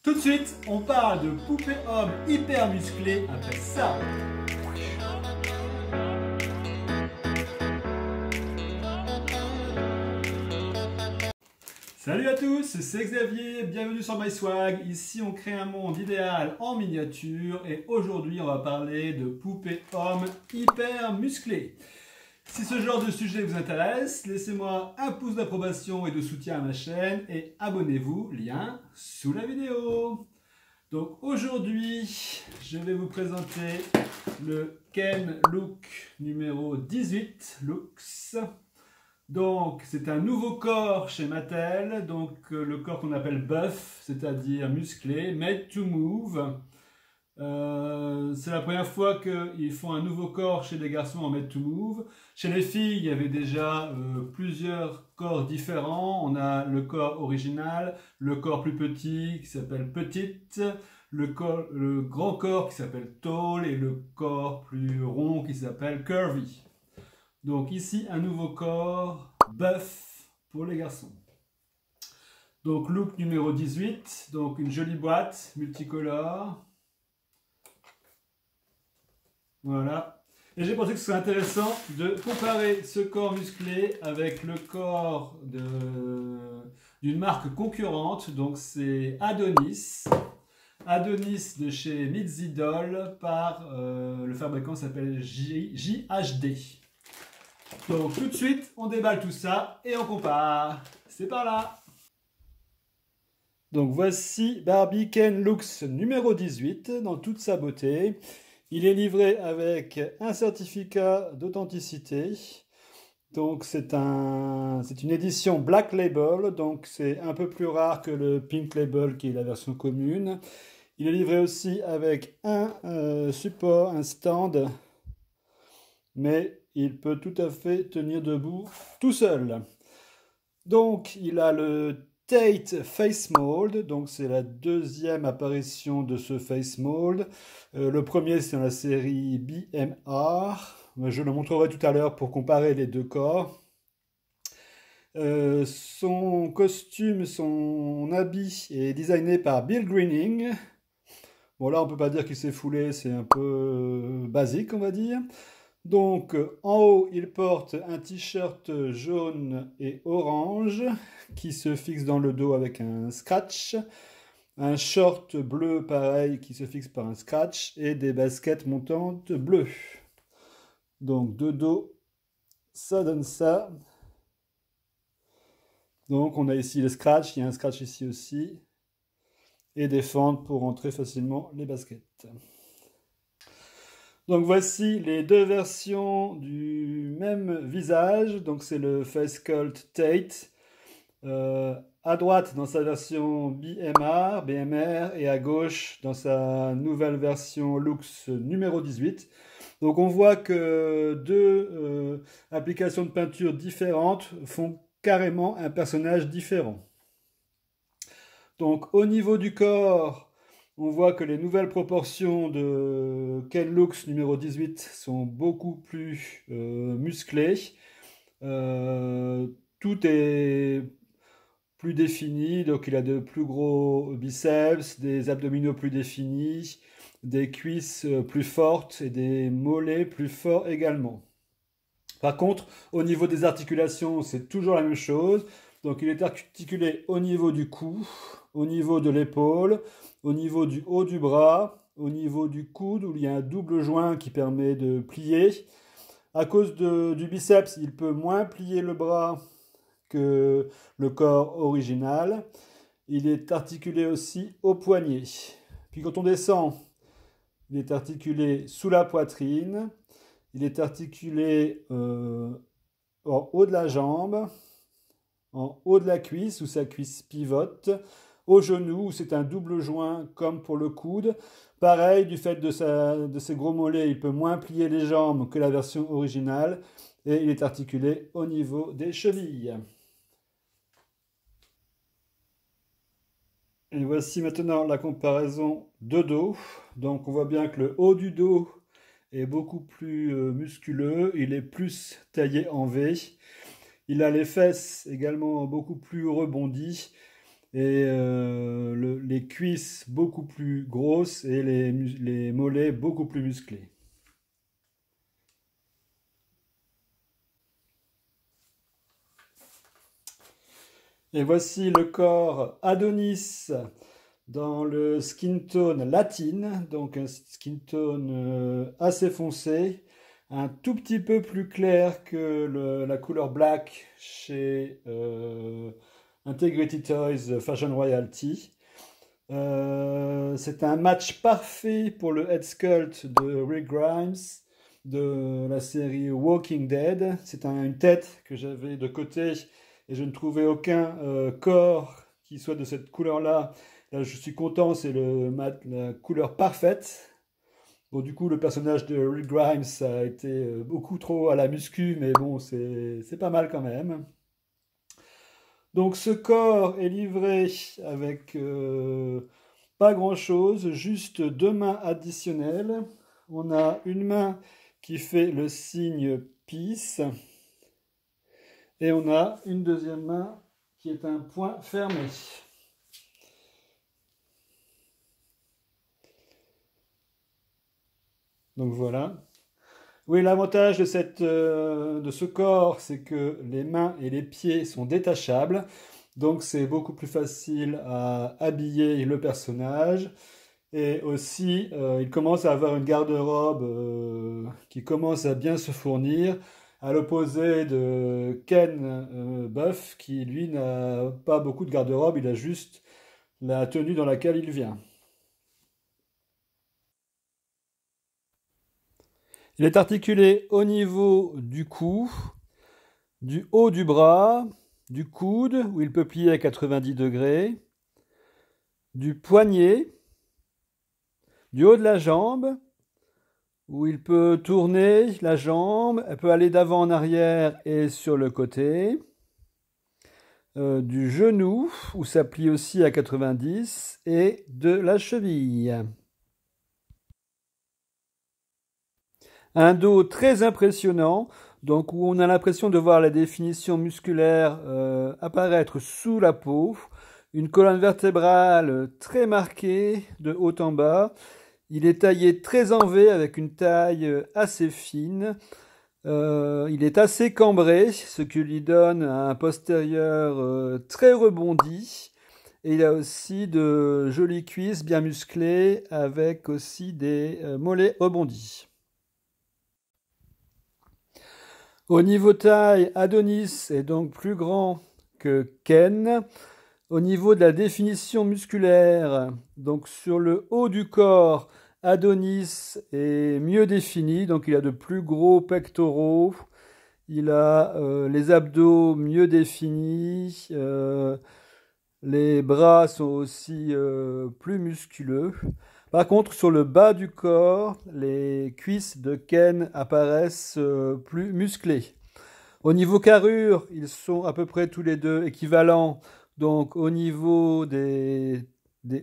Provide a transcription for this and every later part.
Tout de suite, on parle de poupée homme hyper musclé après ça. Salut à tous, c'est Xavier, bienvenue sur MySwag. Ici on crée un monde idéal en miniature et aujourd'hui on va parler de poupée homme hyper musclé. Si ce genre de sujet vous intéresse, laissez-moi un pouce d'approbation et de soutien à ma chaîne et abonnez-vous, lien sous la vidéo. Donc aujourd'hui, je vais vous présenter le Ken Look numéro 18, Looks. Donc c'est un nouveau corps chez Mattel, donc le corps qu'on appelle buff, c'est-à-dire musclé, made to move. C'est la première fois qu'ils font un nouveau corps chez les garçons en made to move. Chez les filles, il y avait déjà plusieurs corps différents. On a le corps original, le corps plus petit qui s'appelle petite, le grand corps qui s'appelle tall et le corps plus rond qui s'appelle curvy. Donc ici, un nouveau corps buff pour les garçons. Donc look numéro 18, donc une jolie boîte multicolore. Voilà. Et j'ai pensé que ce serait intéressant de comparer ce corps musclé avec le corps d'une marque concurrente. Donc c'est Adonis. Adonis de chez Midzidol par le fabricant s'appelle JHD. Donc tout de suite, on déballe tout ça et on compare. C'est par là. Donc voici Barbie Ken Looks numéro 18 dans toute sa beauté. Il est livré avec un certificat d'authenticité. Donc c'est une édition Black Label, donc c'est un peu plus rare que le Pink Label qui est la version commune. Il est livré aussi avec un support, un stand, mais il peut tout à fait tenir debout tout seul. Donc il a le Tate Face Mold, donc c'est la deuxième apparition de ce Face Mold. Le premier c'est dans la série BMR, je le montrerai tout à l'heure pour comparer les deux corps. Son costume, son habit est designé par Bill Greening. Bon là on peut pas dire qu'il s'est foulé, c'est un peu basique on va dire. Donc en haut il porte un t-shirt jaune et orange qui se fixe dans le dos avec un scratch, un short bleu pareil qui se fixe par un scratch et des baskets montantes bleues. Donc de dos ça donne ça. Donc on a ici le scratch, il y a un scratch ici aussi et des fentes pour rentrer facilement les baskets. Donc voici les deux versions du même visage. Donc c'est le Face Sculpt Tate. À droite dans sa version BMR et à gauche dans sa nouvelle version Looks numéro 18. Donc on voit que deux applications de peinture différentes font carrément un personnage différent. Donc au niveau du corps, on voit que les nouvelles proportions de Ken Looks numéro 18 sont beaucoup plus musclées. Tout est plus défini, donc il a de plus gros biceps, des abdominaux plus définis, des cuisses plus fortes et des mollets plus forts également. Par contre, au niveau des articulations, c'est toujours la même chose. Donc il est articulé au niveau du cou, au niveau de l'épaule, au niveau du haut du bras, au niveau du coude où il y a un double joint qui permet de plier. À cause du biceps, il peut moins plier le bras que le corps original. Il est articulé aussi au poignet. Puis quand on descend, il est articulé sous la poitrine. Il est articulé en haut de la jambe, en haut de la cuisse où sa cuisse pivote, au genou où c'est un double joint comme pour le coude. Pareil, du fait de ses gros mollets, il peut moins plier les jambes que la version originale et il est articulé au niveau des chevilles. Et voici maintenant la comparaison de dos. Donc on voit bien que le haut du dos est beaucoup plus musculeux, il est plus taillé en V. Il a les fesses également beaucoup plus rebondies et les cuisses beaucoup plus grosses et les mollets beaucoup plus musclés. Et voici le corps Adonis dans le skin tone latine, donc un skin tone assez foncé, un tout petit peu plus clair que la couleur black chez Integrity Toys Fashion Royalty. C'est un match parfait pour le head sculpt de Rick Grimes de la série Walking Dead. C'est une tête que j'avais de côté et je ne trouvais aucun corps qui soit de cette couleur-là. Là, je suis content, c'est la couleur parfaite. Bon, du coup, le personnage de Rick Grimes a été beaucoup trop à la muscu, mais bon, c'est pas mal quand même. Donc, ce corps est livré avec pas grand-chose, juste 2 mains additionnelles. On a une main qui fait le signe peace. Et on a une deuxième main qui est un poing fermé. Donc voilà. Oui, l'avantage de ce corps, c'est que les mains et les pieds sont détachables. Donc c'est beaucoup plus facile à habiller le personnage. Et aussi, il commence à avoir une garde-robe qui commence à bien se fournir, à l'opposé de Ken Buff, qui lui n'a pas beaucoup de garde-robe, il a juste la tenue dans laquelle il vient. Il est articulé au niveau du cou, du haut du bras, du coude, où il peut plier à 90 degrés, du poignet, du haut de la jambe, où il peut tourner la jambe, elle peut aller d'avant en arrière et sur le côté, du genou, où ça plie aussi à 90, et de la cheville. Un dos très impressionnant, donc où on a l'impression de voir la définition musculaire apparaître sous la peau, une colonne vertébrale très marquée de haut en bas. Il est taillé très en V avec une taille assez fine. Il est assez cambré, ce qui lui donne un postérieur très rebondi. Et il a aussi de jolies cuisses bien musclées avec aussi des mollets rebondis. Au niveau taille, Adonis est donc plus grand que Ken. Au niveau de la définition musculaire, donc sur le haut du corps, Adonis est mieux défini, donc il a de plus gros pectoraux, il a les abdos mieux définis, les bras sont aussi plus musculeux. Par contre, sur le bas du corps, les cuisses de Ken apparaissent plus musclées. Au niveau carrure, ils sont à peu près tous les deux équivalents. Donc au niveau des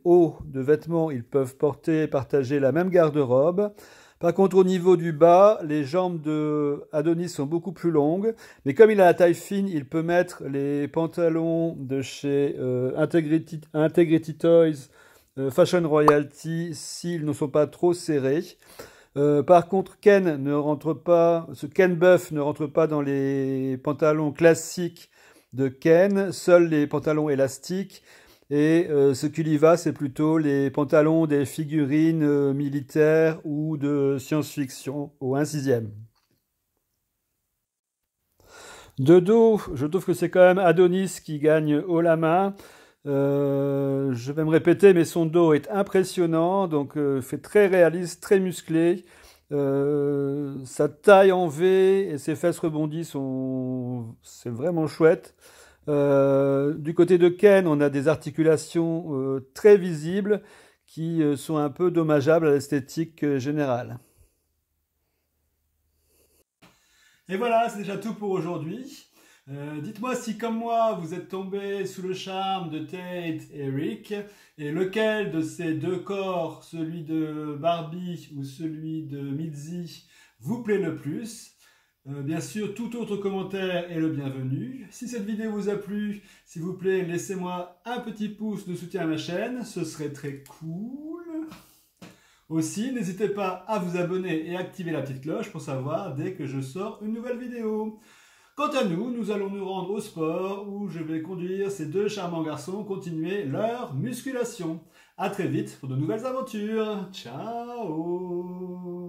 hauts de vêtements, ils peuvent partager la même garde-robe. Par contre, au niveau du bas, les jambes de Adonis sont beaucoup plus longues. Mais comme il a la taille fine, il peut mettre les pantalons de chez Integrity Toys Fashion Royalty s'ils ne sont pas trop serrés. Par contre, Ken Buff ne rentre pas dans les pantalons classiques de Ken, seuls les pantalons élastiques. Et ce qui lui va, c'est plutôt les pantalons des figurines militaires ou de science-fiction au 1/6. De dos, je trouve que c'est quand même Adonis qui gagne haut la main. Je vais me répéter, mais son dos est impressionnant, donc fait très réaliste, très musclé. Sa taille en V et ses fesses rebondies c'est vraiment chouette. Du côté de Ken, on a des articulations très visibles qui sont un peu dommageables à l'esthétique générale. Et voilà, c'est déjà tout pour aujourd'hui. Dites-moi si, comme moi, vous êtes tombé sous le charme de Tate et Rick, et lequel de ces deux corps, celui de Barbie ou celui de Mitzi, vous plaît le plus. Bien sûr, tout autre commentaire est le bienvenu. Si cette vidéo vous a plu, s'il vous plaît, laissez-moi un petit pouce de soutien à ma chaîne, ce serait très cool. Aussi, n'hésitez pas à vous abonner et activer la petite cloche pour savoir dès que je sors une nouvelle vidéo. Quant à nous, nous allons nous rendre au sport où je vais conduire ces deux charmants garçons continuer leur musculation. A très vite pour de nouvelles aventures. Ciao!